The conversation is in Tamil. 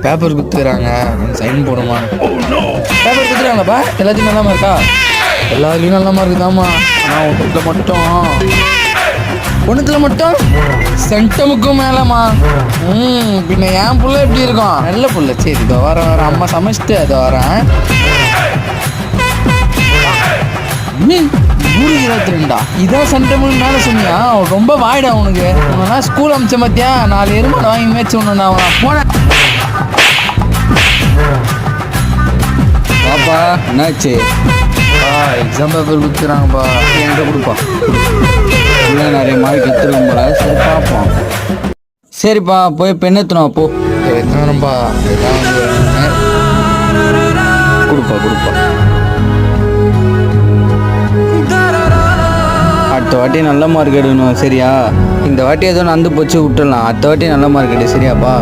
பேப்பர் குத்துறாங்க, கொஞ்சம் சைன் போடுமா? பேப்பர் குத்துறாங்கப்பா. எல்லாத்தையும் நல்லாமா இருக்கா? எல்லாத்துலேயும் நல்லாமா இருக்குதாம்மா. ஆனால் ஒன்றுத்தில் மட்டும் சென்டமுக்கும் மேலம்மா. பின்ன என் புள்ள எப்படி இருக்கும்? நல்ல புள்ள. சரி, இதோ வரேன். அம்மா சமைச்சிட்டு அதோ வரேன். 122 இதான் சென்டமுக்கு மேலே சொன்னியா? ரொம்ப வாய்டா உனக்கு. உன்னா ஸ்கூல் அமிச்ச மாத்தியா 4 எருமாடு வாங்கி மேய்ச்சி ஒன்று நான் போனேன். பாப்பா என்னாச்சு? எக்ஸாம் பேப்பர் கொடுத்துறாங்கப்பா. என்கிட்ட கொடுப்பா. இல்லை நிறைய மார்க் எடுத்துருவோம் போல. சரி பார்ப்போம். சரிப்பா போய் பெண்ணெத்தணும். அப்போ எத்தனைப்பா? கொடுப்பா. அடுத்த வாட்டி நல்ல மார்க் எடுக்கணும் சரியா? இந்த வாட்டி ஏதோ நந்து போச்சு விட்டுடலாம். அடுத்த வாட்டி நல்ல மார்க் எடு சரியாப்பா?